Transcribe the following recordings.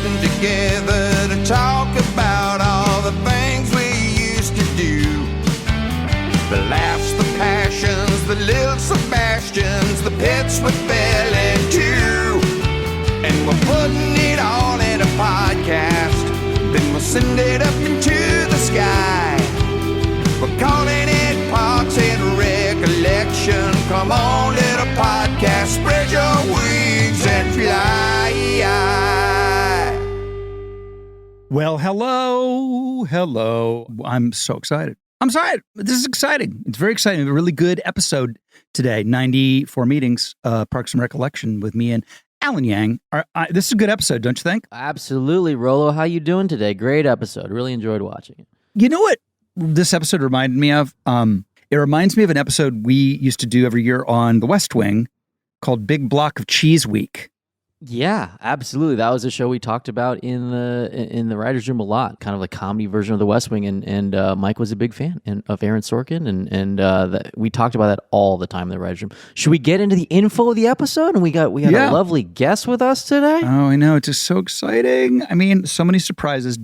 getting together to talk about all the things we used to do. The laughs, the passions, the little Sebastians, the pits we fell into. And we're putting it all in a podcast, then we'll send it up into the sky. We're calling it Parks and Recollection. Come on, little podcast, spread your wings and fly. Well, hello. I'm so excited. I'm sorry. This is exciting. It's very exciting. A really good episode today. 94 meetings, Parks and Recollection with me and Alan Yang. This is a good episode, don't you think? Absolutely. Rolo, how you doing today? Great episode. Really enjoyed watching it. You know what this episode reminded me of? It reminds me of an episode we used to do every year on The West Wing called Big Block of Cheese Week. Yeah, absolutely. That was a show we talked about in the writers' room a lot, kind of a comedy version of The West Wing, and Mike was a big fan of Aaron Sorkin, and we talked about that all the time in the writers' room. Should we get into the info of the episode? And we got a lovely guest with us today. Oh, I know, it's just so exciting. I mean, so many surprises.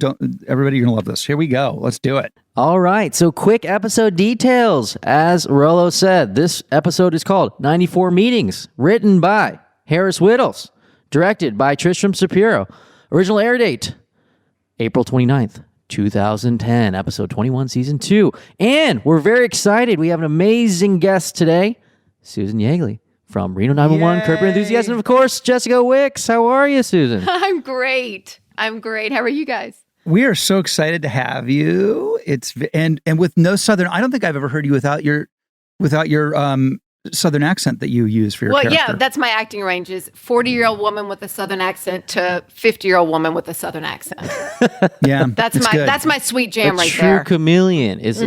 Everybody, you're gonna love this. Here we go. Let's do it. All right, so quick episode details. As Rolo said, this episode is called 94 Meetings, written by Harris Whittles. Directed by Tristram Shapiro. Original air date, April 29th, 2010, episode 21, season 2. And we're very excited. We have an amazing guest today, Susan Yeagley from Reno 911, Curb Your Enthusiasm, and of course, Jessica Wicks. How are you, Susan? I'm great. How are you guys? We are so excited to have you. And with no Southern, I don't think I've ever heard you without your Southern accent that you use for your character. Yeah, that's my acting range is 40-year-old woman with a Southern accent to 50-year-old woman with a Southern accent. Yeah, that's my sweet jam right true there. True chameleon. It's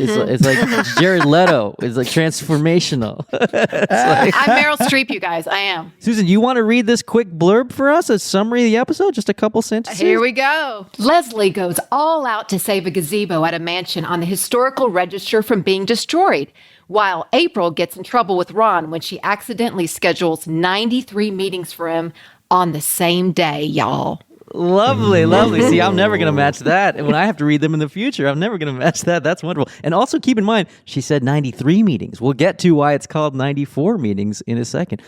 like Jared Leto. It's like transformational. I'm Meryl Streep, you guys. I am. Susan, you want to read this quick blurb for us, a summary of the episode? Just a couple sentences? Here we go. Leslie goes all out to save a gazebo at a mansion on the historical register from being destroyed, while April gets in trouble with Ron when she accidentally schedules 93 meetings for him on the same day, y'all. Lovely. See, I'm never going to match that. And when I have to read them in the future, I'm never going to match that. That's wonderful. And also keep in mind, she said 93 meetings. We'll get to why it's called 94 meetings in a second.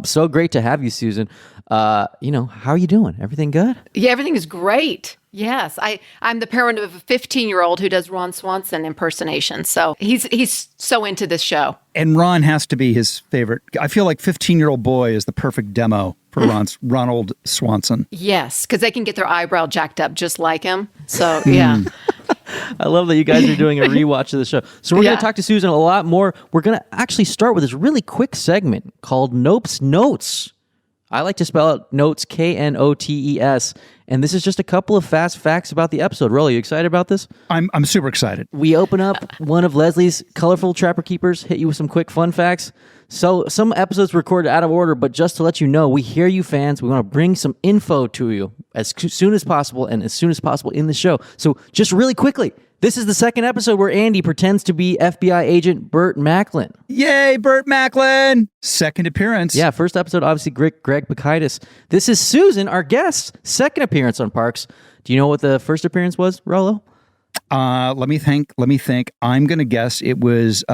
So great to have you, Susan. How are you doing? Everything good? Yeah, everything is great. Yes, I'm the parent of a 15-year-old who does Ron Swanson impersonations. So he's so into this show. And Ron has to be his favorite. I feel like 15-year-old boy is the perfect demo for Ronald Swanson. Yes, because they can get their eyebrow jacked up just like him. So, yeah. I love that you guys are doing a rewatch of the show. So we're going to talk to Susan a lot more. We're going to actually start with this really quick segment called Nope's Notes. I like to spell out notes, K-N-O-T-E-S. And this is just a couple of fast facts about the episode. Rolly, you excited about this? I'm super excited. We open up one of Leslie's colorful Trapper Keepers, hit you with some quick fun facts. So some episodes recorded out of order, but just to let you know, we hear you fans. We want to bring some info to you as soon as possible and as soon as possible in the show. So just really quickly, this is the second episode where Andy pretends to be FBI agent Burt Macklin. Yay, Burt Macklin! Second appearance. Yeah, first episode, obviously, Greg Bacchitis. This is Susan, our guest, second appearance on Parks. Do you know what the first appearance was, Rollo? Let me think. I'm going to guess it was,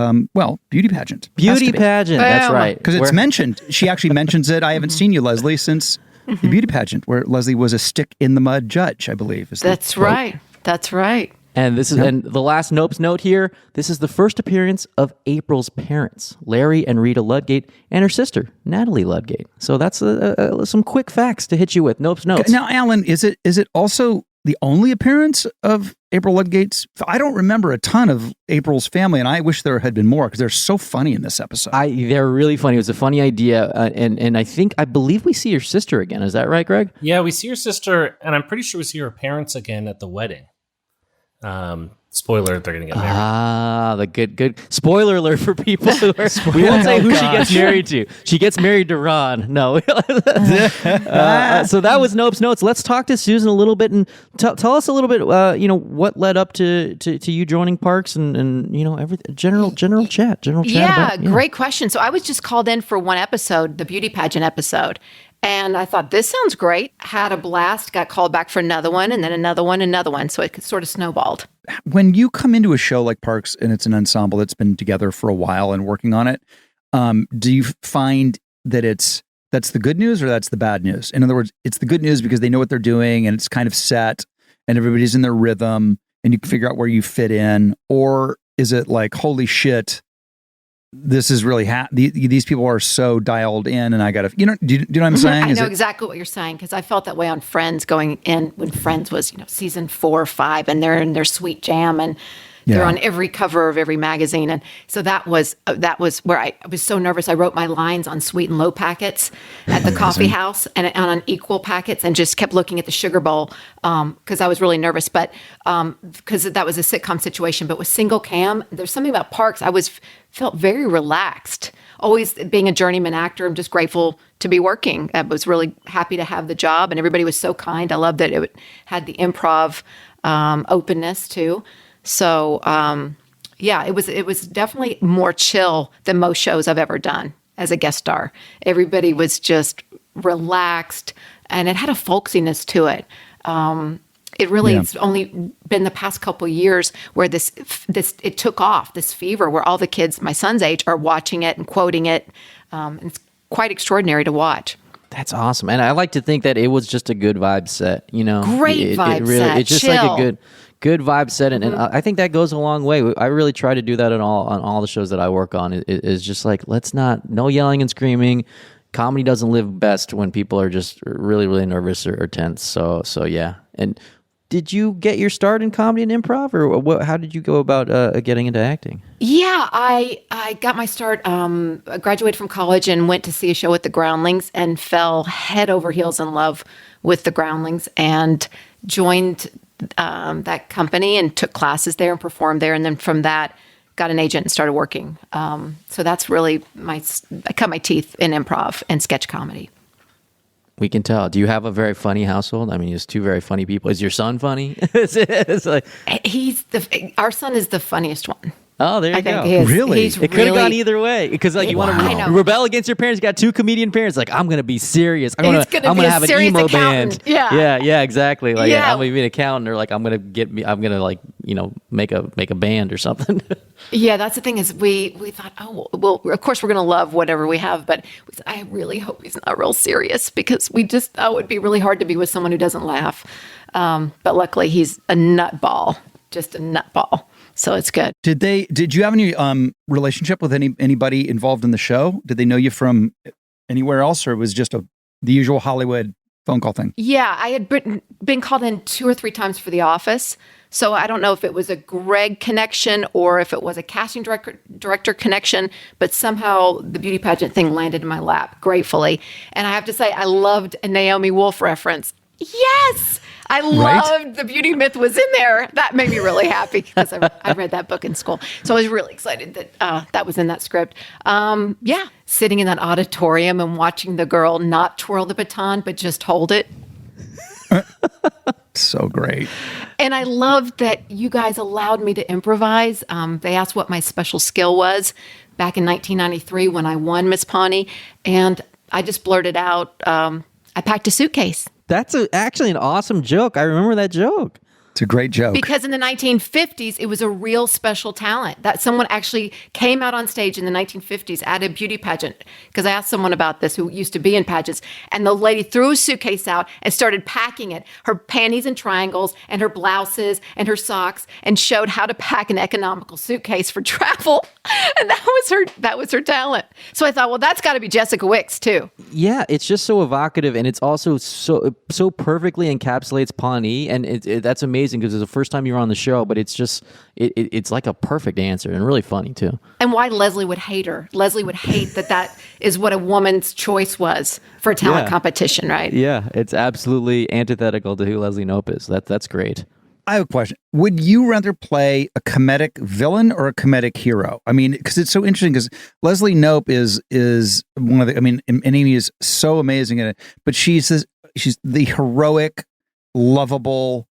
beauty pageant. Beauty pageant, that's right. Because it's mentioned. She actually mentions it. I haven't seen you, Leslie, since the beauty pageant, where Leslie was a stick-in-the-mud judge, I believe. That's right. And this is and the last Nope's note here. This is the first appearance of April's parents, Larry and Rita Ludgate, and her sister, Natalie Ludgate. So that's some quick facts to hit you with. Nope's notes. Now, Alan, is it also the only appearance of April Ludgate's? I don't remember a ton of April's family, and I wish there had been more because they're so funny in this episode. They're really funny. It was a funny idea, and I believe we see your sister again. Is that right, Greg? Yeah, we see your sister, and I'm pretty sure we see her parents again at the wedding. Spoiler, they're going to get married. The good spoiler alert for people who are. We won't say who she gets married to. She gets married to Ron. No. So that was Nope's Notes. Let's talk to Susan a little bit and tell us a little bit, what led up to you joining Parks and everything. General chat. Yeah, great question. So I was just called in for one episode, the beauty pageant episode. And I thought, this sounds great. Had a blast, got called back for another one, and then another one. So it sort of snowballed. When you come into a show like Parks and it's an ensemble that's been together for a while and working on it, do you find that that's the good news or that's the bad news? In other words, it's the good news because they know what they're doing and it's kind of set and everybody's in their rhythm and you can figure out where you fit in? Or is it like, holy shit, this is really these people are so dialed in, and I got to, do you know what I'm saying? I know exactly what you're saying, because I felt that way on Friends going in when Friends was, season 4 or 5, and they're in their sweet jam, and they're on every cover of every magazine, and so that was where I was so nervous. I wrote my lines on sweet and low packets at the coffee house and on equal packets, and just kept looking at the sugar bowl because I was really nervous. But because that was a sitcom situation, but with single cam, there's something about Parks. I felt very relaxed. Always being a journeyman actor, I'm just grateful to be working. I was really happy to have the job, and everybody was so kind. I loved that it had the improv openness too. So, it was definitely more chill than most shows I've ever done as a guest star. Everybody was just relaxed, and it had a folksiness to it. It really, it's only been the past couple of years where it took off, this fever, where all the kids my son's age are watching it and quoting it. And it's quite extraordinary to watch. That's awesome. And I like to think that it was just a good vibe set, Great vibe set. It's just chill. like a good vibe set. And I think that goes a long way. I really try to do that on all the shows that I work on. It's just like, no yelling and screaming. Comedy doesn't live best when people are just really, really nervous or tense. So yeah. And did you get your start in comedy and improv, or how did you go about getting into acting? Yeah, I got my start. I graduated from college and went to see a show with the Groundlings and fell head over heels in love with the Groundlings and joined that company and took classes there and performed there. And then from that, got an agent and started working. So that's really I cut my teeth in improv and sketch comedy. We can tell. Do you have a very funny household? I mean, it's two very funny people. Is your son funny? It's like, our son is the funniest one. Oh, there you go. Really? It could have gone either way. Because you want to rebel against your parents. You got two comedian parents. Like, I'm going to be serious. I'm going to have an emo band. Yeah, exactly. Like, I'm going to be an accountant, or like I'm going to make a band or something. Yeah, that's the thing is we thought, of course we're going to love whatever we have, but I really hope he's not real serious, because it would be really hard to be with someone who doesn't laugh. But luckily he's a nutball, just a nutball. So it's good. Did you have any relationship with anybody involved in the show? Did they know you from anywhere else, or it was just the usual Hollywood phone call thing? Yeah, I had been called in 2 or 3 times for The Office. So I don't know if it was a Greg connection or if it was a casting director connection, but somehow the beauty pageant thing landed in my lap, gratefully. And I have to say, I loved a Naomi Wolf reference. Yes! I loved the beauty myth was in there. That made me really happy because I read that book in school. So I was really excited that that was in that script. Sitting in that auditorium and watching the girl not twirl the baton, but just hold it. So great. And I loved that you guys allowed me to improvise. They asked what my special skill was back in 1993 when I won Miss Pawnee. And I just blurted out, I packed a suitcase. That's actually an awesome joke. I remember that joke. It's a great joke. Because in the 1950s, it was a real special talent that someone actually came out on stage in the 1950s at a beauty pageant. Because I asked someone about this who used to be in pageants, and the lady threw a suitcase out and started packing it, her panties in triangles and her blouses and her socks, and showed how to pack an economical suitcase for travel. And that was her talent. So I thought, well, that's got to be Jessica Wicks too. Yeah, it's just so evocative, and it's also so perfectly encapsulates Pawnee, and that's amazing because it's the first time you were on the show, but it's just it's like a perfect answer and really funny too. And why Leslie would hate her. Leslie would hate that is what a woman's choice was for a talent competition, right? Yeah, it's absolutely antithetical to who Leslie Knope is. That's great. I have a question. Would you rather play a comedic villain or a comedic hero? I mean, because it's so interesting, because Leslie Knope is one of the, and Amy is so amazing in it, but she's the heroic, lovable,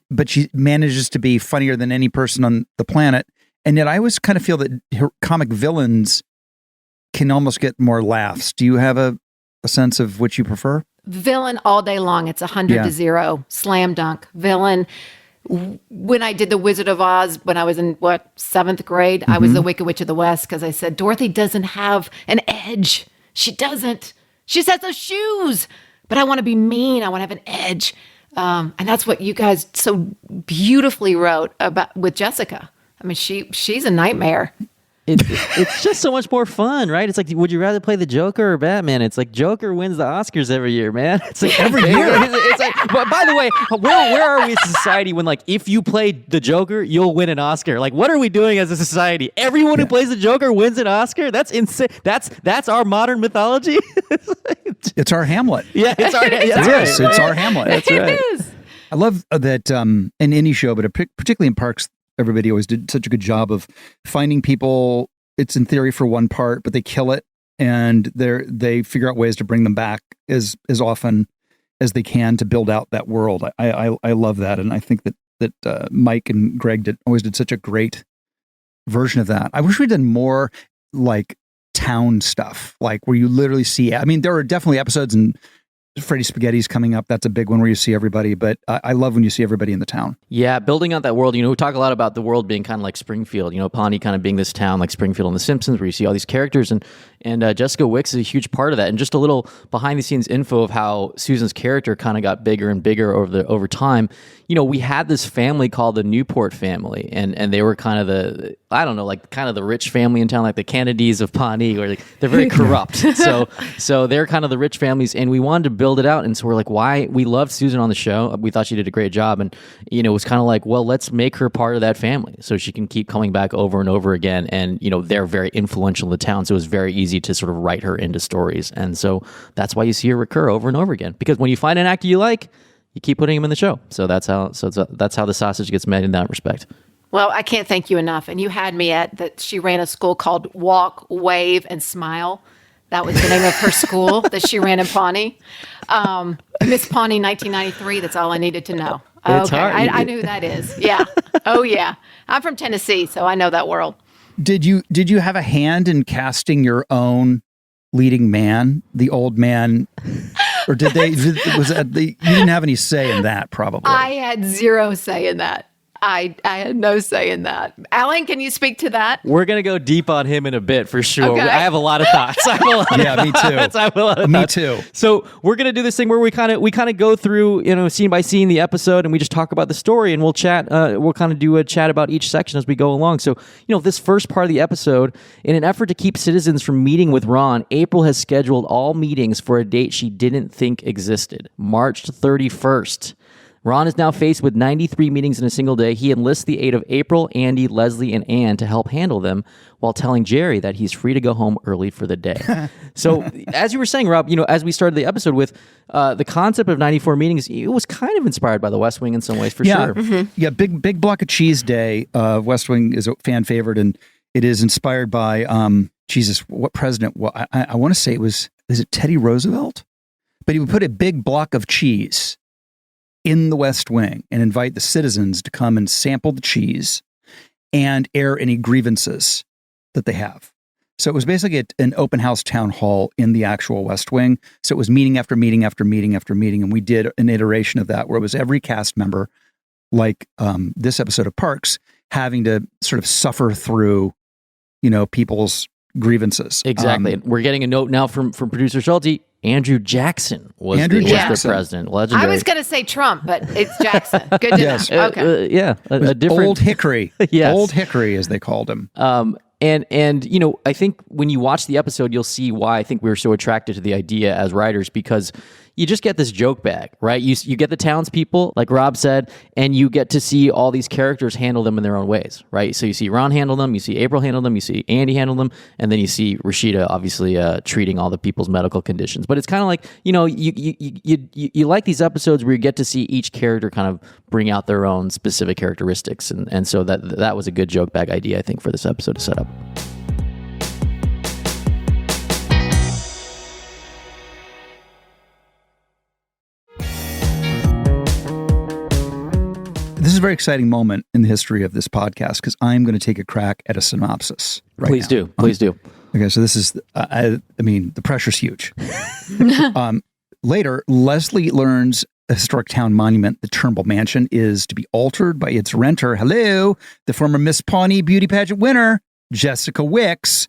but she manages to be funnier than any person on the planet. And yet I always kind of feel that her comic villains can almost get more laughs. Do you have a a sense of which you prefer? Villain all day long. It's 100 to 0. Slam dunk. Villain. When I did The Wizard of Oz, when I was in, 7th grade, I was the Wicked Witch of the West because I said, Dorothy doesn't have an edge. She doesn't. She just has those shoes. But I want to be mean. I want to have an edge. And that's what you guys so beautifully wrote about with Jessica. I mean, she's a nightmare. It's just so much more fun, right? It's like, would you rather play the Joker or Batman? It's like Joker wins the Oscars every year, man. It's like every year. It's like, but by the way, where are we as a society when, like, if you play the Joker, you'll win an Oscar? Like, what are we doing as a society? Everyone who plays the Joker wins an Oscar? That's insane. That's our modern mythology. It's our Hamlet. Yeah, it's our. Yes, it's our Hamlet. That's right. It is. I love that in any show, but particularly in Parks, everybody always did such a good job of finding people. It's in theory for one part, but they kill it, and they figure out ways to bring them back as often as they can to build out that world. I love that, and I think that Mike and Greg always did such a great version of that. I wish we'd done more like town stuff, like where you literally see. I mean, there are definitely episodes and Freddy Spaghetti's coming up. That's a big one where you see everybody, but I love when you see everybody in the town. Yeah, building out that world. We talk a lot about the world being kind of like Springfield, Pawnee kind of being this town like Springfield on The Simpsons, where you see all these characters, and Jessica Wicks is a huge part of that. And just a little behind the scenes info of how Susan's character kind of got bigger and bigger over time. We had this family called the Newport family, and they were kind of the rich family in town, like the Kennedys of Pawnee, where they're very corrupt. So they're kind of the rich families, and we wanted to build it out. And so we're like, why? We loved Susan on the show. We thought she did a great job. And, it was kind of like, well, let's make her part of that family so she can keep coming back over and over again. And, they're very influential in the town. So it was very easy to sort of write her into stories. And so that's why you see her recur over and over again. Because when you find an actor you like, you keep putting him in the show. So that's how the sausage gets made in that respect. Well, I can't thank you enough. And you had me at that she ran a school called Walk, Wave, and Smile. That was the name of her school that she ran in Pawnee. Miss Pawnee 1993, that's all I needed to know. It's okay, hard. I knew who that is. Yeah. Oh, yeah. I'm from Tennessee, so I know that world. Did you have a hand in casting your own leading man, the old man? Or you didn't have any say in that, probably? I had zero say in that. I had no say in that. Alan, can you speak to that? We're going to go deep on him in a bit for sure. Okay. I have a lot of thoughts. Me too. So we're going to do this thing where we kind of go through, scene by scene the episode, and we just talk about the story, and we'll chat. We'll kind of do a chat about each section as we go along. So, this first part of the episode, in an effort to keep citizens from meeting with Ron, April has scheduled all meetings for a date she didn't think existed, March 31st. Ron is now faced with 93 meetings in a single day. He enlists the aid of April, Andy, Leslie, and Ann to help handle them, while telling Jerry that he's free to go home early for the day. So, as you were saying, Rob, as we started the episode with the concept of 94 meetings, it was kind of inspired by The West Wing in some ways, for sure. Mm-hmm. Yeah, big block of cheese day. West Wing is a fan favorite, and it is inspired by what president? Well, I want to say is it Teddy Roosevelt? But he would put a big block of cheese in the West Wing and invite the citizens to come and sample the cheese and air any grievances that they have. So it was basically an open house town hall in the actual West Wing. So it was meeting after meeting after meeting after meeting. And we did an iteration of that where it was every cast member, like this episode of Parks, having to sort of suffer through, people's grievances. Exactly. We're getting a note now from producer Schulte. Andrew Jackson was the president. Legendary. I was going to say Trump, but it's Jackson. Good to know. Okay. A different Old Hickory. Yes. Old Hickory, as they called him. And I think when you watch the episode, you'll see why I think we were so attracted to the idea as writers, because you just get this joke bag, right? You get the townspeople, like Rob said, and you get to see all these characters handle them in their own ways, right? So you see Ron handle them, you see April handle them, you see Andy handle them, and then you see Rashida obviously treating all the people's medical conditions. But it's kind of like, you like these episodes where you get to see each character kind of bring out their own specific characteristics, and so that was a good joke bag idea, I think, for this episode to set up. This is a very exciting moment in the history of this podcast because I'm going to take a crack at a synopsis. Please do. Okay, so this is, I mean, the pressure's huge. Later, Leslie learns a historic town monument, the Turnbill Mansion, is to be altered by its renter. Hello, the former Miss Pawnee beauty pageant winner, Jessica Wicks.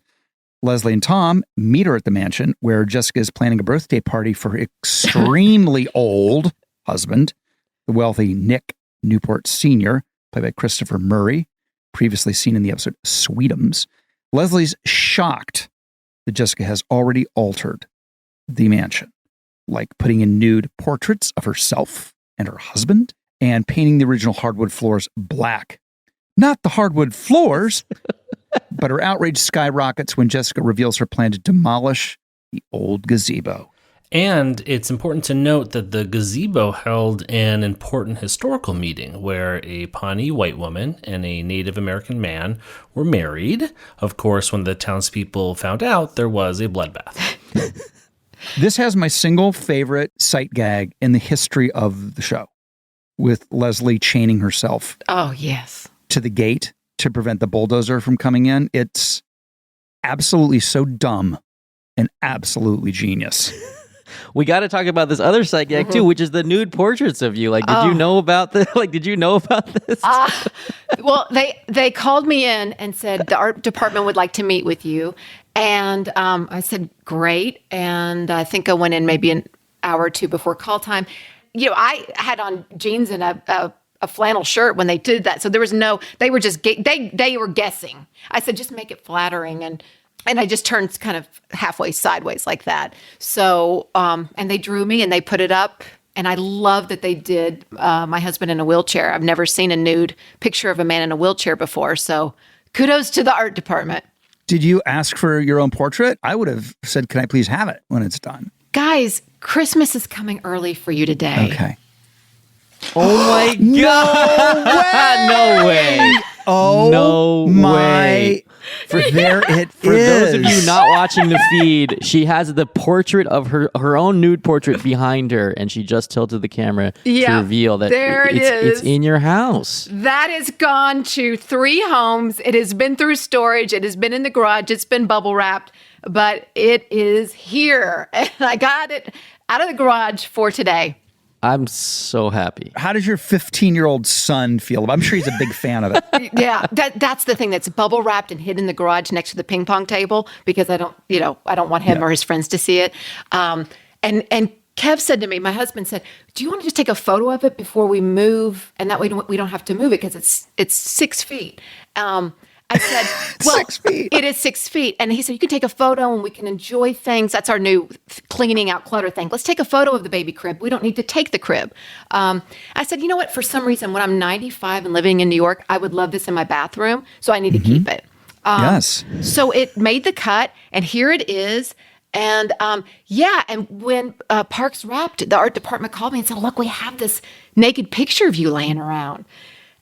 Leslie and Tom meet her at the mansion, where Jessica is planning a birthday party for her extremely old husband, the wealthy Nick Newport Sr., played by Christopher Murray, previously seen in the episode Sweetums. Leslie's shocked that Jessica has already altered the mansion, like putting in nude portraits of herself and her husband and painting the original hardwood floors black. Not the hardwood floors, but her outrage skyrockets when Jessica reveals her plan to demolish the old gazebo. And it's important to note that the gazebo held an important historical meeting where a Pawnee white woman and a Native American man were married. Of course, when the townspeople found out, there was a bloodbath. This has my single favorite sight gag in the history of the show, with Leslie chaining herself Oh, yes. to the gate to prevent the bulldozer from coming in. It's absolutely so dumb and absolutely genius. We got to talk about this other side gag too, which is the nude portraits of you. Like, did you know about this? Like, did you know about this? Well, they called me in and said the art department would like to meet with you. And I said, great. And I think I went in maybe an hour or two before call time. You know, I had on jeans and a flannel shirt when they did that. So there was they were just, they were guessing. I said, just make it flattering. And I just turned kind of halfway sideways like that. So, and they drew me and they put it up. And I love that they did my husband in a wheelchair. I've never seen a nude picture of a man in a wheelchair before. So kudos to the art department. Did you ask for your own portrait? I would have said, can I please have it when it's done? Guys, Christmas is coming early for you today. Okay. Oh my God. No way. Oh, no my. way. There it For is. those of you not watching the feed, she has the portrait of her own nude portrait behind her, and she just tilted the camera to reveal that there it it's is. in your house. That has gone to 3 homes. It has been through storage. It has been in the garage. It's been bubble wrapped, but it is here. And I got it out of the garage for today. I'm so happy. How does your 15-year-old son feel? I'm sure he's a big fan of it. Yeah, that's the thing. That's bubble wrapped and hid in the garage next to the ping pong table because I don't want him or his friends to see it. And Kev said to me, my husband said, "Do you want to just take a photo of it before we move, and that way we don't have to move it because it's 6 feet." I said, well, 6 feet. It is 6 feet. And he said, you can take a photo and we can enjoy things. That's our new cleaning out clutter thing. Let's take a photo of the baby crib. We don't need to take the crib. I said, you know what? For some reason, when I'm 95 and living in New York, I would love this in my bathroom. So I need to keep it. Yes. So it made the cut, and here it is. And and when Parks wrapped, the art department called me and said, look, we have this naked picture of you laying around.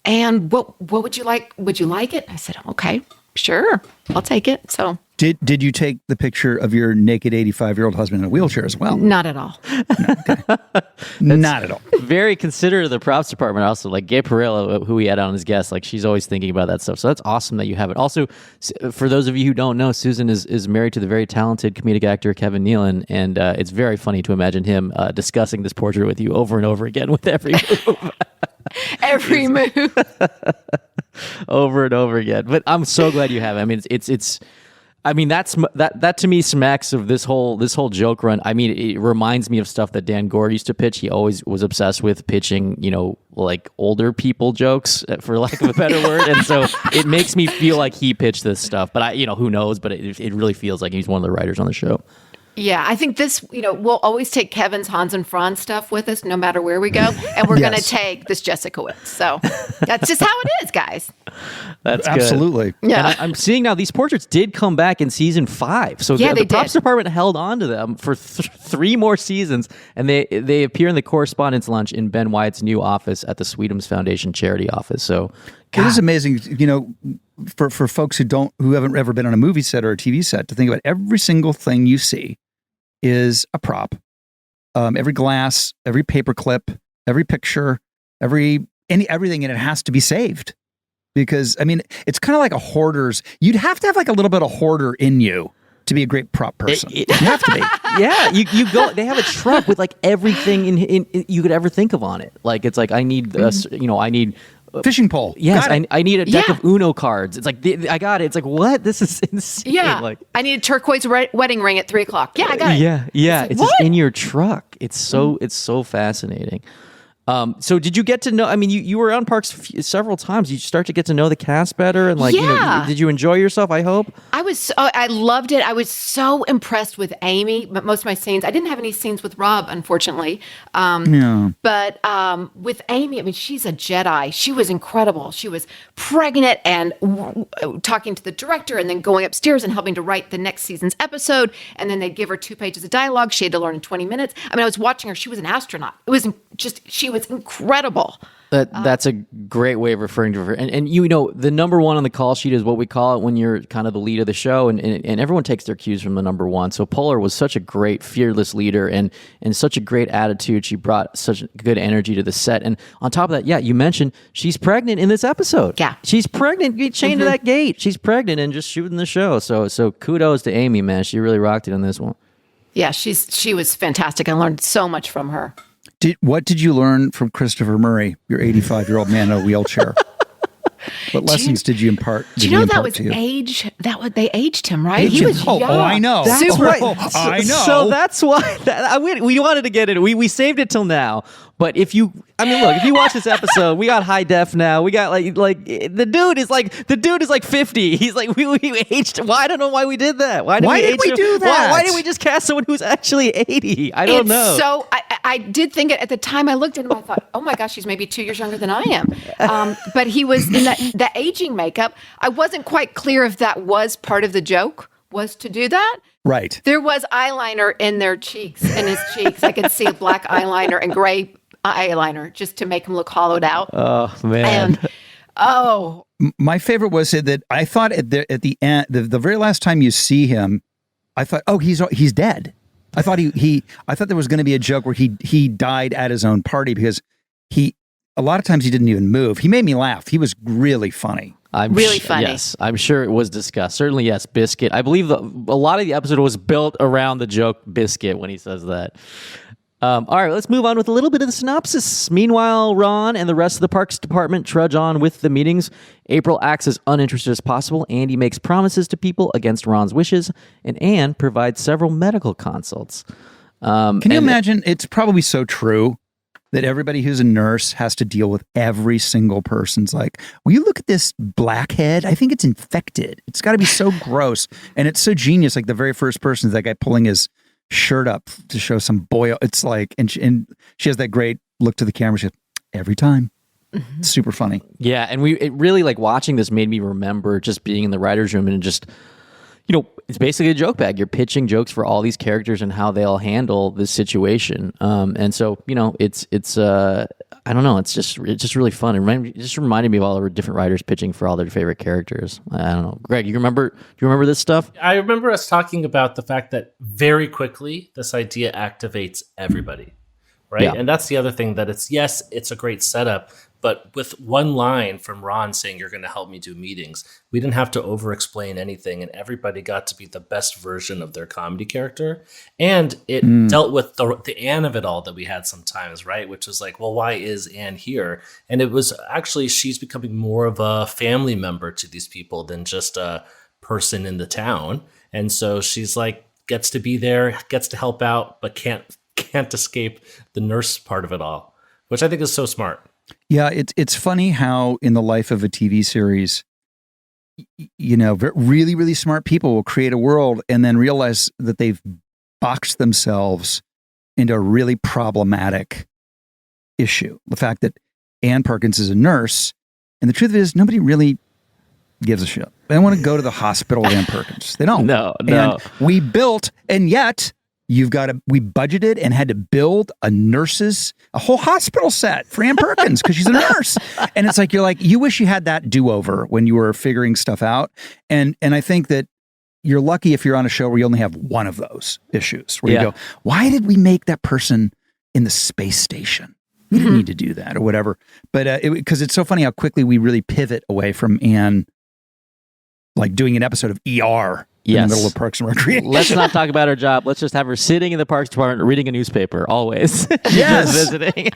And what would you like? Would you like it? I said, okay, sure, I'll take it. So Did you take the picture of your naked 85-year-old husband in a wheelchair as well? not at all. Not at all. Very considerate of the props department. Also, like Gabe Pereira, who we had on as guest, like she's always thinking about that stuff. So that's awesome that you have it. Also, for those of you who don't know, Susan is married to the very talented comedic actor Kevin Nealon, and it's very funny to imagine him discussing this portrait with you over and over again with every move. Every move. Over and over again. But I'm so glad you have it. I mean, it's I mean, that to me smacks of this whole joke run. I mean, it reminds me of stuff that Dan Gore used to pitch. He always was obsessed with pitching, like older people jokes, for lack of a better word. And so it makes me feel like he pitched this stuff. But who knows? But it really feels like he's one of the writers on the show. Yeah, I think this, we'll always take Kevin's Hans and Franz stuff with us no matter where we go. And we're going to take this Jessica Wicks. So that's just how it is, guys. That's Absolutely. Good. Yeah. And I'm seeing now these portraits did come back in season 5. So Yeah, the they props did. department held on to them for 3 more seasons. And they appear in the correspondence lunch in Ben Wyatt's new office at the Sweetums Foundation charity office. So It is amazing, for folks who haven't ever been on a movie set or a TV set, to think about every single thing you see is a prop. Every glass, every paper clip, every picture, everything, and it has to be saved. Because, I mean, it's kind of like a hoarder's. You'd have to have like a little bit of hoarder in you to be a great prop person. You have to be. Yeah, you go. They have a truck with like everything in you could ever think of on it. Like it's like I need I need fishing pole. Yes, Got I need a deck of Uno cards. It's like I got it. It's like what? This is insane. Yeah, like I need a turquoise wedding ring at 3:00. Yeah, I got it. Yeah. Like, it's just in your truck. It's so fascinating. So did you get to know? I mean, you were on Parks several times. You start to get to know the cast better, and did you enjoy yourself? I hope. I loved it. I was so impressed with Amy. But most of my scenes, I didn't have any scenes with Rob, unfortunately. But with Amy, I mean, she's a Jedi. She was incredible. She was pregnant and talking to the director, and then going upstairs and helping to write the next season's episode. And then they'd give her 2 pages of dialogue. She had to learn in 20 minutes. I mean, I was watching her. She was an astronaut. It was she was incredible. That's a great way of referring to her. And the number one on the call sheet is what we call it when you're kind of the lead of the show, and everyone takes their cues from the number one. So Polar was such a great, fearless leader and such a great attitude. She brought such good energy to the set. And on top of that, you mentioned she's pregnant in this episode. Yeah. She's pregnant. Get chained to that gate. She's pregnant and just shooting the show. So kudos to Amy, man. She really rocked it on this one. Yeah, she was fantastic. I learned so much from her. What did you learn from Christopher Murray, your 85-year-old man in a wheelchair? What lessons did you impart? Do you know that was age? They aged him, right? He was young. Oh, I know. I know. So that's why we wanted to get it. We saved it till now. But if you watch this episode, we got high def now. We got like the dude is like 50. He's like we aged. Well, I don't know why we did that. Why did we do that? Why didn't we just cast someone who's actually 80? I don't know. So I did think it at the time I looked at him. I thought, oh my gosh, he's maybe 2 years younger than I am. But he was in the aging makeup. I wasn't quite clear if that was part of the joke, was to do that. Right. There was eyeliner in their cheeks, in his cheeks. I could see black eyeliner and gray eyeliner just to make him look hollowed out. Oh man. And my favorite was that I thought at the end, the very last time you see him, I thought, oh, he's dead. I thought I thought there was going to be a joke where he died at his own party because a lot of times he didn't even move. He made me laugh. He was really funny. Really funny. Yes, I'm sure it was discussed. Certainly, yes, Biscuit. I believe a lot of the episode was built around the joke Biscuit when he says that. All right, let's move on with a little bit of the synopsis. Meanwhile, Ron and the rest of the Parks Department trudge on with the meetings. April acts as uninterested as possible. Andy makes promises to people against Ron's wishes, and Anne provides several medical consults. Can you imagine? It's probably so true that everybody who's a nurse has to deal with every single person's like, will you look at this blackhead? I think it's infected. It's got to be so gross. And it's so genius. Like the very first person is that guy pulling his shirt up to show some boil. It's like, and she has that great look to the camera. She goes, every time. Mm-hmm. Super funny. Yeah. And it really, like, watching this made me remember just being in the writer's room and just, it's basically a joke bag. You're pitching jokes for all these characters and how they all handle this situation. And so, it's I don't know. It's just really fun. It just reminded me of all the different writers pitching for all their favorite characters. I don't know. Greg, do you remember this stuff? I remember us talking about the fact that very quickly this idea activates everybody, right? Yeah. And that's the other thing, that it's a great setup, but with one line from Ron saying, you're going to help me do meetings, we didn't have to over-explain anything, and everybody got to be the best version of their comedy character. And it dealt with the Anne of it all that we had sometimes, right? Which was like, well, why is Anne here? And it was actually, she's becoming more of a family member to these people than just a person in the town. And so she's like, gets to be there, gets to help out, but can't escape the nurse part of it all, which I think is so smart. Yeah, it's funny how in the life of a TV series, really, really smart people will create a world and then realize that they've boxed themselves into a really problematic issue. The fact that Ann Perkins is a nurse, and the truth is nobody really gives a shit. They don't want to go to the hospital with Ann Perkins. They don't. No. And we built, and yet we budgeted and had to build a whole hospital set for Ann Perkins because she's a nurse. And it's like, you wish you had that do-over when you were figuring stuff out. And I think that you're lucky if you're on a show where you only have one of those issues where you go, why did we make that person in the space station? We didn't need to do that or whatever. But because it's so funny how quickly we really pivot away from Ann like doing an episode of ER in the middle of Parks and Recreation. Let's not talk about her job. Let's just have her sitting in the Parks Department reading a newspaper, always. Yes. Just visiting.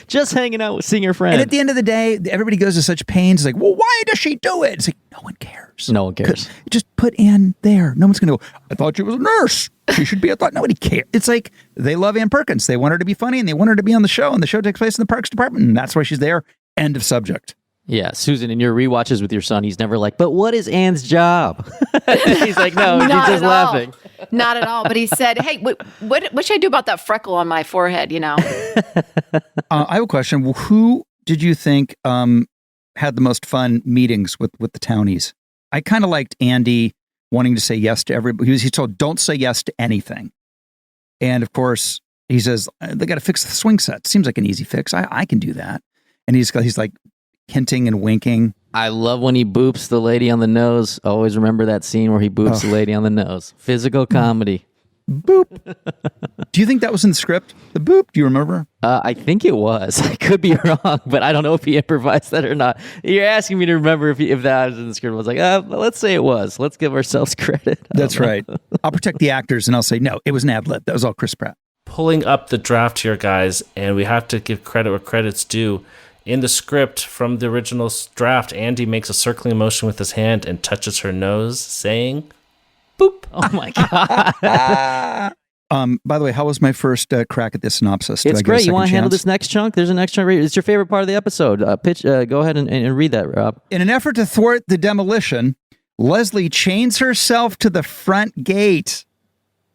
Just hanging out, seeing her friend. And at the end of the day, everybody goes to such pains. It's like, well, why does she do it? It's like, no one cares. No one cares. Just put Ann there. No one's going to go, I thought she was a nurse. She should be a thought. Nobody cares. It's like they love Ann Perkins. They want her to be funny and they want her to be on the show. And the show takes place in the Parks Department. And that's why she's there. End of subject. Yeah, Susan, in your rewatches with your son, he's never like, but what is Ann's job? He's like, no, he's Not just at all. laughing. Not at all. But he said, hey, what should I do about that freckle on my forehead, you know? I have a question. Well, who did you think had the most fun meetings with the townies? I kind of liked Andy wanting to say yes to everybody. He's told, don't say yes to anything. And of course, he says, they got to fix the swing set. Seems like an easy fix. I can do that. And he's like hinting and winking. I love when he boops the lady on the nose. Always remember that scene where he boops the lady on the nose. Physical comedy. Boop. Do you think that was in the script? The boop, do you remember? I think it was. I could be wrong, but I don't know if he improvised that or not. You're asking me to remember if that was in the script. I was like, let's say it was. Let's give ourselves credit. That's right. I'll protect the actors and I'll say, no, it was an ad lib. That was all Chris Pratt. Pulling up the draft here, guys, and we have to give credit where credit's due. In the script from the original draft, Andy makes a circling motion with his hand and touches her nose, saying, boop. Oh my God. By the way, how was my first crack at this synopsis? It's great. You want to handle this next chunk? There's a next chunk. It's your favorite part of the episode. Go ahead and read that, Rob. In an effort to thwart the demolition, Leslie chains herself to the front gate.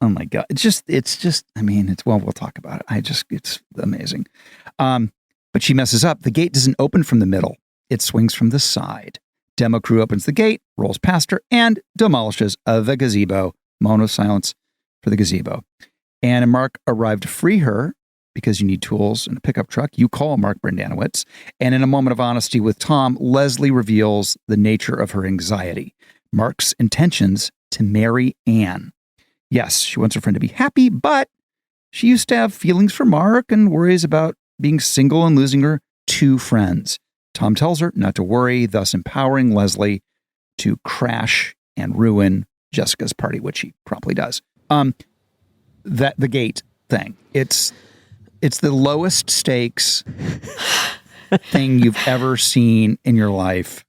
Oh my God. It's just, I mean, we'll talk about it. It's amazing. But she messes up. The gate doesn't open from the middle. It swings from the side. Demo crew opens the gate, rolls past her, and demolishes the gazebo. Moment of silence for the gazebo. Ann and Mark arrive to free her because you need tools and a pickup truck. You call Mark Brendanowitz. And in a moment of honesty with Tom, Leslie reveals the nature of her anxiety. Mark's intentions to marry Ann. Yes, she wants her friend to be happy, but she used to have feelings for Mark and worries about being single and losing her two friends. Tom tells her not to worry, thus empowering Leslie to crash and ruin Jessica's party, which he promptly does. The gate thing. It's the lowest stakes thing you've ever seen in your life.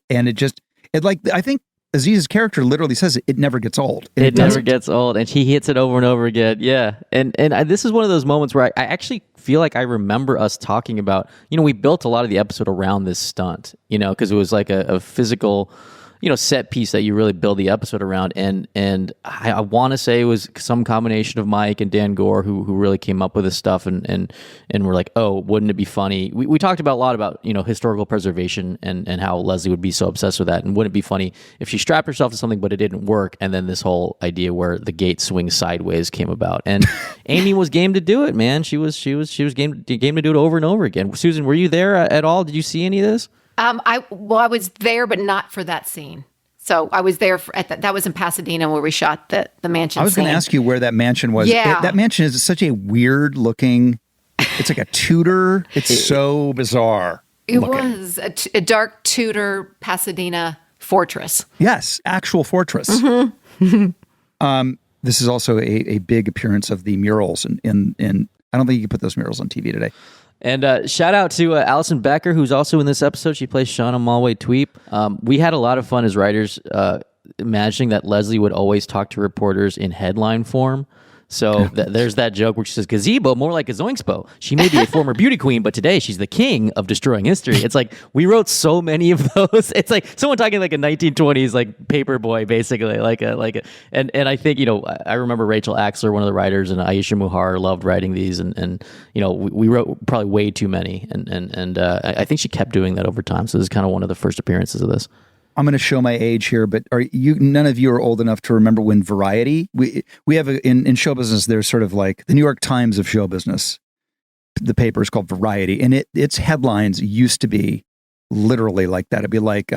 And I think Aziz's character literally says it never gets old. It never gets old, and he hits it over and over again. Yeah, and this is one of those moments where I actually feel like I remember us talking about, we built a lot of the episode around this stunt, because it was like a physical, set piece that you really build the episode around. And I want to say it was some combination of Mike and Dan Gore who really came up with this stuff and were like, oh, wouldn't it be funny? We talked about a lot about, historical preservation and how Leslie would be so obsessed with that. And wouldn't it be funny if she strapped herself to something, but it didn't work? And then this whole idea where the gate swings sideways came about. And Amy was game to do it, man. She was game to do it over and over again. Susan, were you there at all? Did you see any of this? I was there, but not for that scene. So I was there that was in Pasadena where we shot the mansion. I was going to ask you where that mansion was. Yeah. That mansion is such a weird looking, it's like a Tudor. It's so bizarre. It was a dark Tudor Pasadena fortress. Yes, actual fortress. Mm-hmm. This is also a big appearance of the murals in I don't think you can put those murals on TV today. And shout out to Allison Becker, who's also in this episode. She plays Shauna Malway-Tweep. We had a lot of fun as writers imagining that Leslie would always talk to reporters in headline form. So there's that joke where she says, gazebo, more like a zoinkspo. She may be a former beauty queen, but today she's the king of destroying history. It's like, we wrote so many of those. It's like someone talking like a 1920s, like paper boy, basically. And I think, I remember Rachel Axler, one of the writers, and Aisha Muhar loved writing these. And we wrote probably way too many. And I think she kept doing that over time. So this is kind of one of the first appearances of this. I'm going to show my age here, but none of you are old enough to remember when Variety, we have in show business, there's sort of like the New York Times of show business. The paper is called Variety, and its headlines used to be literally like that. It'd be like,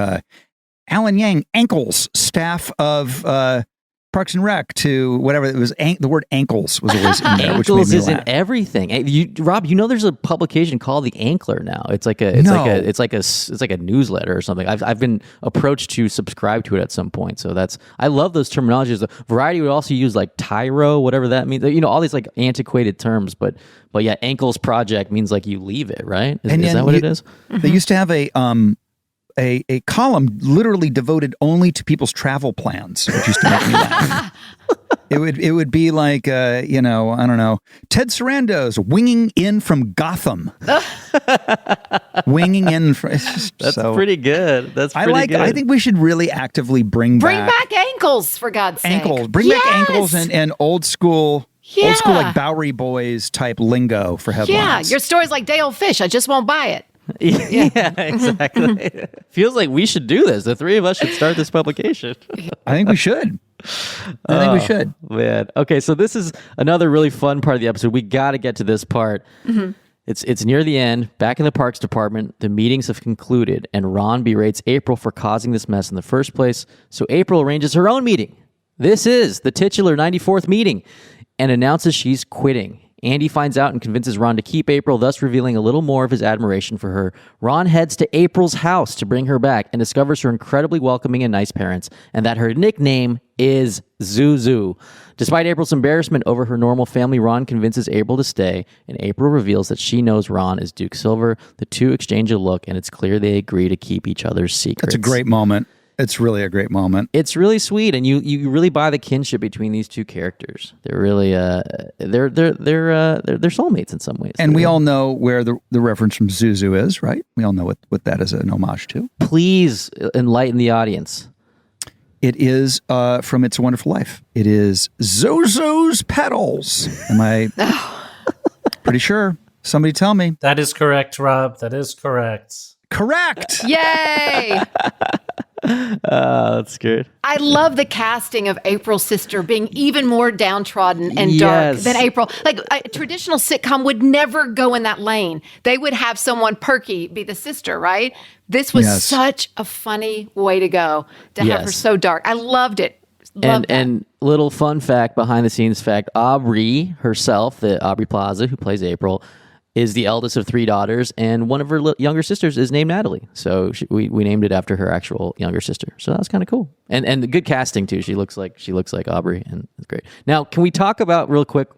Alan Yang ankles staff of Parks and Rec to whatever it was. The word ankles was always in there, which made Ankles me is in laugh. everything. Rob, there's a publication called The Ankler now. It's like a newsletter or something. I've been approached to subscribe to it at some point. So I love those terminologies. Variety would also use like tyro, whatever that means. All these like antiquated terms, but yeah, ankles project means like you leave it, right? Is that what it is? They used to have a column literally devoted only to people's travel plans, which used to make me laugh. It would be like, I don't know, Ted Sarandos winging in from Gotham. Winging in from... That's pretty good. That's pretty good. I think we should really actively bring back ankles, for God's sake. Ankles. Bring back ankles and old school... Yeah. Old school like Bowery Boys type lingo for headlines. Yeah, your story's like Day Old Fish. I just won't buy it. Yeah, exactly. Feels like we should do this. The three of us should start this publication. I think we should. Man. Okay, so this is another really fun part of the episode. We got to get to this part. Mm-hmm. It's near the end. Back in the Parks Department, the meetings have concluded, and Ron berates April for causing this mess in the first place. So April arranges her own meeting. This is the titular 94th meeting, and announces she's quitting. Andy finds out and convinces Ron to keep April, thus revealing a little more of his admiration for her. Ron heads to April's house to bring her back and discovers her incredibly welcoming and nice parents, and that her nickname is Zuzu. Despite April's embarrassment over her normal family, Ron convinces April to stay, and April reveals that she knows Ron is Duke Silver. The two exchange a look, and it's clear they agree to keep each other's secrets. That's a great moment. It's really a great moment. It's really sweet, and you really buy the kinship between these two characters. They're really they're soulmates in some ways. And we all know where the reference from Zuzu is, right? We all know what that is an homage to. Please enlighten the audience. It is from It's a Wonderful Life. It is Zuzu's Petals. Am I pretty sure? Somebody tell me. That is correct, Rob. That is correct. Correct. Yay! That's good. I love the casting of April's sister being even more downtrodden and dark than April. Like a traditional sitcom would never go in that lane. They would have someone perky be the sister, right? This was such a funny way to go to have her so dark. I loved it. And little fun fact, behind the scenes fact, Aubrey herself, the Aubrey Plaza, who plays April, is the eldest of three daughters, and one of her younger sisters is named Natalie. So we named it after her actual younger sister. So that's kind of cool. And the good casting too. She looks like Aubrey, and it's great. Now, can we talk about real quick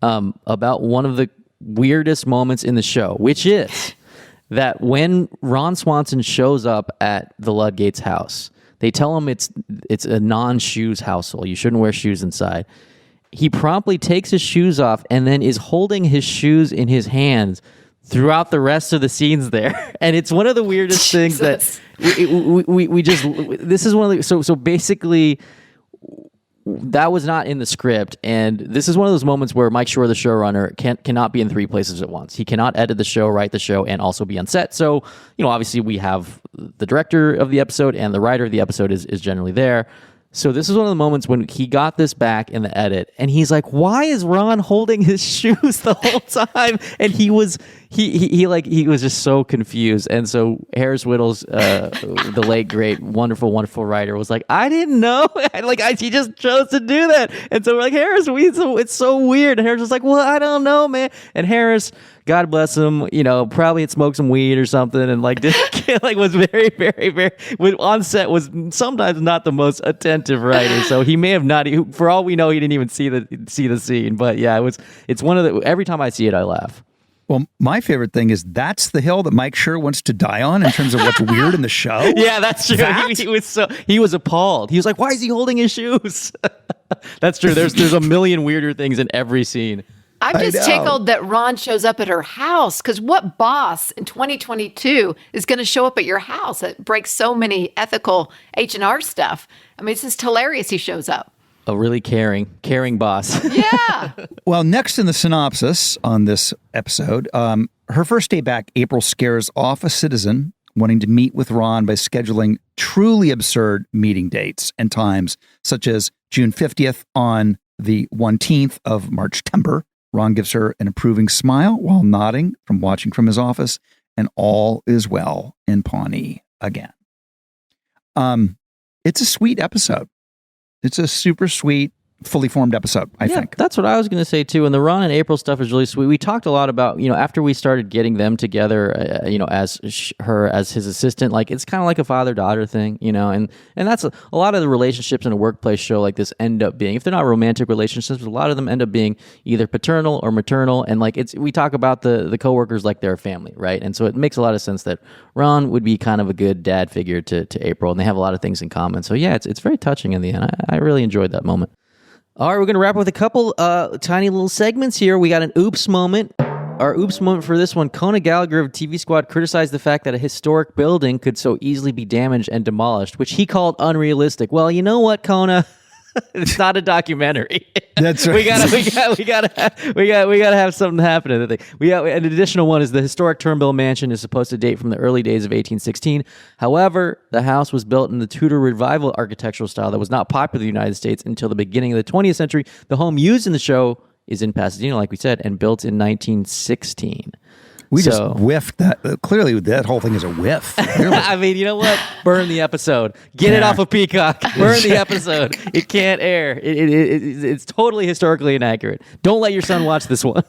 about one of the weirdest moments in the show, which is that when Ron Swanson shows up at the Ludgate's house, they tell him it's a non-shoes household. You shouldn't wear shoes inside. He promptly takes his shoes off and then is holding his shoes in his hands throughout the rest of the scenes there. And it's one of the weirdest things that we just, this is one of the, so basically that was not in the script. And this is one of those moments where Mike Schur, the showrunner, cannot be in three places at once. He cannot edit the show, write the show, and also be on set. So, obviously we have the director of the episode and the writer of the episode is generally there. So this is one of the moments when he got this back in the edit, and he's like, "Why is Ron holding his shoes the whole time?" And he was just so confused. And so Harris Whittles, the late great, wonderful writer, was like, "I didn't know." He just chose to do that. And so we're like, "Harris, it's so weird." And Harris was like, "Well, I don't know, man." And Harris, God bless him, probably had smoked some weed or something, and was very, very, very, on set was sometimes not the most attentive writer. So he may have not, for all we know, he didn't even see the scene. But yeah, it's one of the, every time I see it, I laugh. Well, my favorite thing is that's the hill that Mike Schur wants to die on in terms of what's weird in the show. Yeah, that's true. He was appalled. He was like, "Why is he holding his shoes?" That's true. There's a million weirder things in every scene. I'm just tickled that Ron shows up at her house, because what boss in 2022 is going to show up at your house that breaks so many ethical H&R stuff? I mean, it's just hilarious he shows up. A really caring boss. Yeah. Well, next in the synopsis on this episode, her first day back, April scares off a citizen wanting to meet with Ron by scheduling truly absurd meeting dates and times, such as June 50th on the 1/10 of March-tember. Ron gives her an approving smile while nodding from watching from his office, and all is well in Pawnee again. It's a sweet episode. It's a super sweet, fully formed episode, I think. That's what I was going to say too. And the Ron and April stuff is really sweet. We talked a lot about, after we started getting them together, as her as his assistant, like it's kind of like a father-daughter thing, and that's a lot of the relationships in a workplace show like this end up being, if they're not romantic relationships, a lot of them end up being either paternal or maternal. And like we talk about the coworkers like they're a family, right? And so it makes a lot of sense that Ron would be kind of a good dad figure to April, and they have a lot of things in common. So yeah, it's very touching in the end. I really enjoyed that moment. All right, we're going to wrap up with a couple tiny little segments here. We got an oops moment. Our oops moment for this one, Kona Gallagher of TV Squad criticized the fact that a historic building could so easily be damaged and demolished, which he called unrealistic. Well, you know what, Kona? It's not a documentary. That's right. we gotta have something happen to the thing. An additional one is the historic Turnbill Mansion is supposed to date from the early days of 1816. However, the house was built in the Tudor Revival architectural style that was not popular in the United States until the beginning of the 20th century. The home used in the show is in Pasadena, like we said, and built in 1916. We just whiffed that. Clearly, that whole thing is a whiff. I mean, you know what? Burn the episode. Get it off of Peacock. Burn the episode. It can't air. It's totally historically inaccurate. Don't let your son watch this one.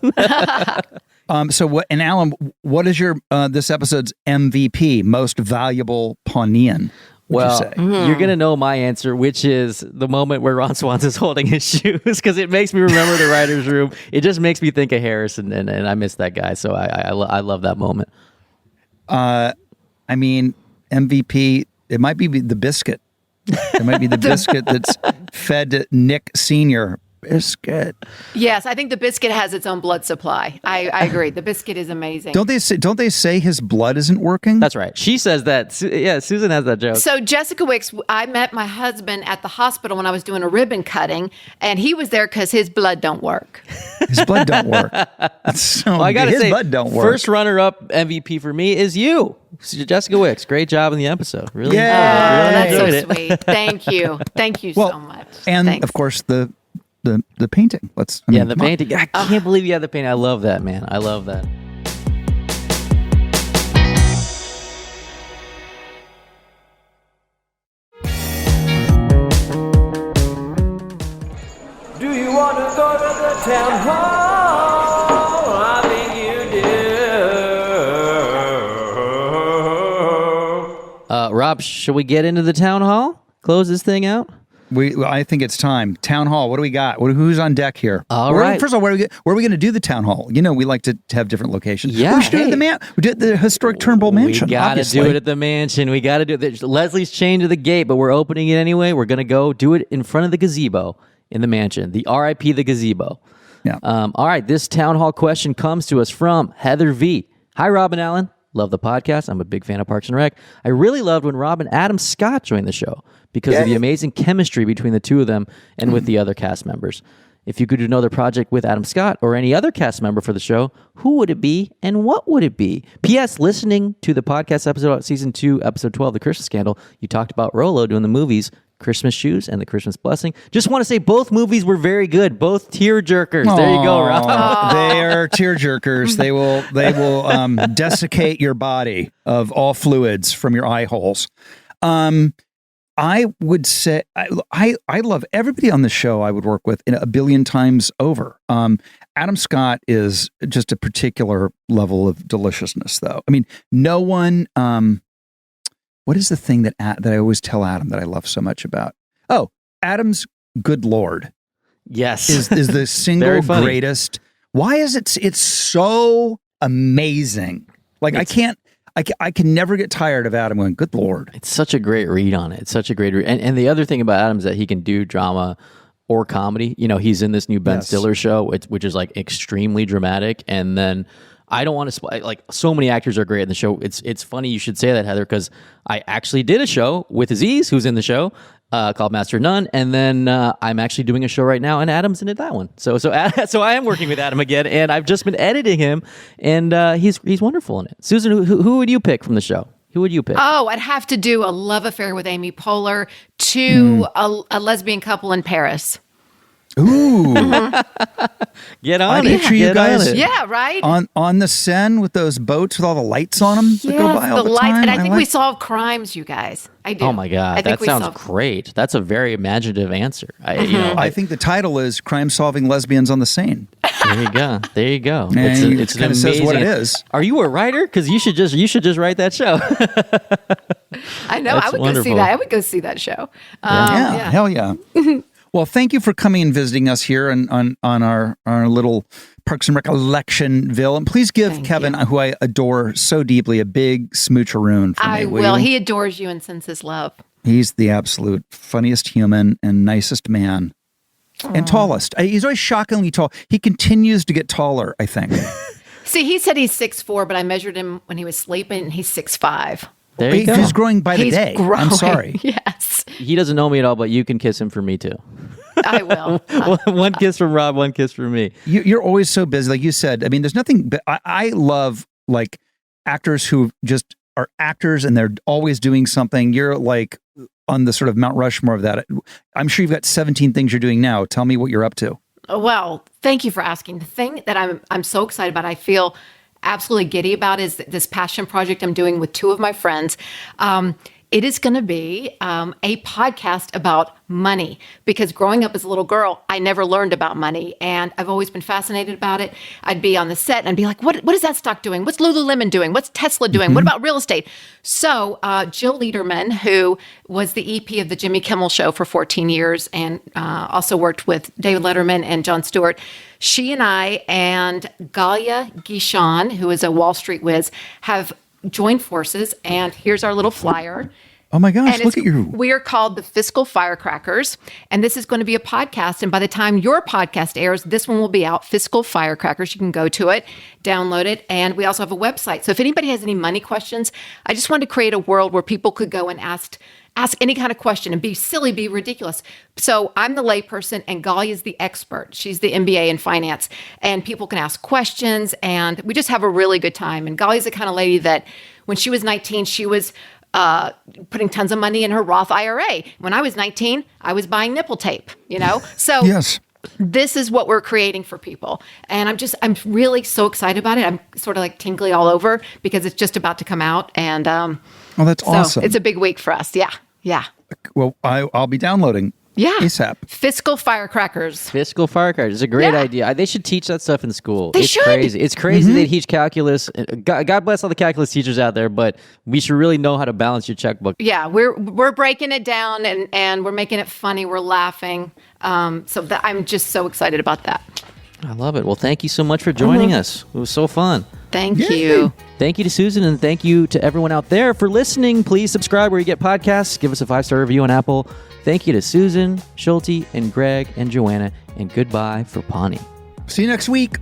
So what? And Alan, what is your this episode's MVP, most valuable Pawneean? Well, you're going to know my answer, which is the moment where Ron Swanson is holding his shoes, because it makes me remember the writer's room. It just makes me think of Harrison, and I miss that guy. So I love that moment. I mean, MVP, it might be the biscuit. It might be the biscuit that's fed to Nick Sr. Biscuit. Yes, I think the biscuit has its own blood supply. I agree. The biscuit is amazing. Don't they say his blood isn't working? That's right. She says that. Yeah, Susan has that joke. So Jessica Wicks, I met my husband at the hospital when I was doing a ribbon cutting, and he was there because his blood don't work. His blood don't work. So I gotta his say, blood don't work. First runner-up MVP for me is you, Jessica Wicks. Great job in the episode. Really, that's enjoyed so sweet. Thank you so much. And Thanks. of course the painting. The painting. I can't believe you had the painting. I love that, man. I love that. Do you want to go to the town hall? I think you do. Rob, should we get into the town hall? Close this thing out? I think it's time. Town hall. What do we got? Who's on deck here? All right. First of all, where are we going to do the town hall? We like to have different locations. Yeah. We should do it at we did the historic Turnbill Mansion. We got to do it at the mansion. We got to do it. Leslie's chained to the gate, but we're opening it anyway. We're going to go do it in front of the gazebo in the mansion. The R.I.P. the gazebo. Yeah. All right. This town hall question comes to us from Heather V. Hi, Rob and Alan. Love the podcast. I'm a big fan of Parks and Rec. I really loved when Rob and Adam Scott joined the show because of the amazing chemistry between the two of them and with the other cast members. If you could do another project with Adam Scott or any other cast member for the show, who would it be and what would it be? P.S. Listening to the podcast episode about season 2, episode 12, The Christmas Scandal, you talked about Rolo doing the movies Christmas Shoes and The Christmas Blessing. Just want to say both movies were very good. Both tear jerkers. There you go, Rob. They are tear jerkers. They will desiccate your body of all fluids from your eye holes. I would say I love everybody on the show I would work with a billion times over. Adam Scott is just a particular level of deliciousness, though. I mean, no one. What is the thing that I always tell Adam that I love so much about? Oh, Adam's good Lord. Yes, is the single greatest. Why is it? It's so amazing. Like I can never get tired of Adam going, good Lord. It's such a great read on it. It's such a great read. And the other thing about Adam is that he can do drama or comedy. He's in this new Ben Stiller show, which is like extremely dramatic. And then I don't want to like so many actors are great in the show. It's funny you should say that, Heather, because I actually did a show with Aziz, who's in the show, called Master of None, and then I'm actually doing a show right now, and Adam's in that one. So I am working with Adam again, and I've just been editing him, and he's wonderful in it. Susan, who would you pick from the show? Who would you pick? Oh, I'd have to do a love affair with Amy Poehler to a lesbian couple in Paris. Ooh. Get I on it. picture you Get on guys it. Yeah, right? on the Seine with those boats with all the lights on them that go by all the lights. time. And I think we like- solve crimes, you guys. I do. Oh my God, I think that sounds solve- great. That's a very imaginative answer. I think the title is "Crime Solving Lesbians on the Seine." There you go. There you go. And It's kind of says what it is. Are you a writer? Because you should just write that show. I know. That's I would go wonderful. see that. I would go see that show. Yeah, hell yeah. Well, thank you for coming and visiting us here on our little Parks and Recollectionville. And please give Thank Kevin, you. who I adore so deeply, a big smoocheroon for I me. will. You? He adores you and sends his love. He's the absolute funniest human and nicest man. And tallest. He's always shockingly tall. He continues to get taller, I think. See, he said he's 6'4", but I measured him when he was sleeping, and he's 6'5". There you go. He's growing by the He's day. growing. I'm sorry. Yes, He doesn't know me at all, but you can kiss him for me too. I will. One kiss from Rob, one kiss from me. You're always so busy. Like you said, I mean, there's nothing, but I love like actors who just are actors and they're always doing something. You're like on the sort of Mount Rushmore of that. I'm sure you've got 17 things you're doing now. Tell me what you're up to. Well, thank you for asking. The thing that I'm so excited about, I feel absolutely giddy about, is this passion project I'm doing with two of my friends. It is going to be a podcast about money, because growing up as a little girl, I never learned about money, and I've always been fascinated about it. I'd be on the set and I'd be like, what is that stock doing? What's Lululemon doing? What's Tesla doing? What about real estate? So Jill Lederman, who was the EP of the Jimmy Kimmel Show for 14 years and also worked with David Letterman and Jon Stewart, she and I and Galia Guichon, who is a Wall Street whiz, have joined forces, and here's our little flyer. Oh my gosh, And look at you. We are called the Fiscal Firecrackers, and this is going to be a podcast. And by the time your podcast airs, this one will be out, Fiscal Firecrackers. You can go to it, download it, and we also have a website. So if anybody has any money questions, I just wanted to create a world where people could go and ask any kind of question and be silly, be ridiculous. So I'm the layperson and Galia is the expert. She's the MBA in finance, and people can ask questions, and we just have a really good time. And Galia's the kind of lady that when she was 19, she was putting tons of money in her Roth IRA. When I was 19, I was buying nipple tape, So Yes. this is what we're creating for people. And I'm really so excited about it. I'm sort of like tingly all over because it's just about to come out. And Oh, that's so awesome. it's a big week for us. Yeah. Yeah. Well, I'll be downloading Yeah. ASAP. Fiscal Firecrackers. Fiscal firecrackers is a great Yeah. idea. They should teach that stuff in school. They it's should. crazy. It's crazy they teach calculus. God bless all the calculus teachers out there, but we should really know how to balance your checkbook. Yeah, we're breaking it down and we're making it funny. We're laughing. So I'm just so excited about that. I love it. Well, thank you so much for joining us. It was so fun. Thank you. Thank you to Susan, and thank you to everyone out there for listening. Please subscribe where you get podcasts. Give us a 5-star review on Apple. Thank you to Susan, Schulte, and Greg, and Joanna, and goodbye for Pawnee. See you next week.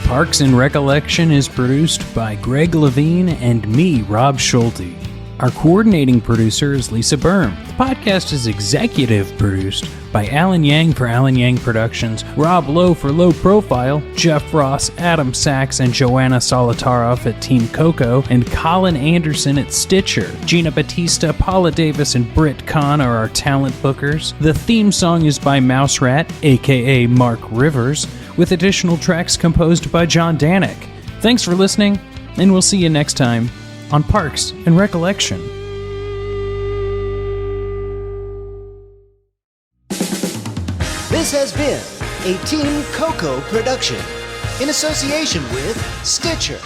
Parks and Recollection is produced by Greg Levine and me, Rob Schulte. Our coordinating producer is Lisa Berm. The podcast is executive produced by Alan Yang for Alan Yang Productions, Rob Lowe for Low Profile, Jeff Ross, Adam Sachs, and Joanna Solitaroff at Team Coco, and Colin Anderson at Stitcher. Gina Batista, Paula Davis, and Britt Kahn are our talent bookers. The theme song is by Mouse Rat, aka Mark Rivers, with additional tracks composed by John Danik. Thanks for listening, and we'll see you next time on Parks and Recollection. This has been a Team Coco production in association with Stitcher.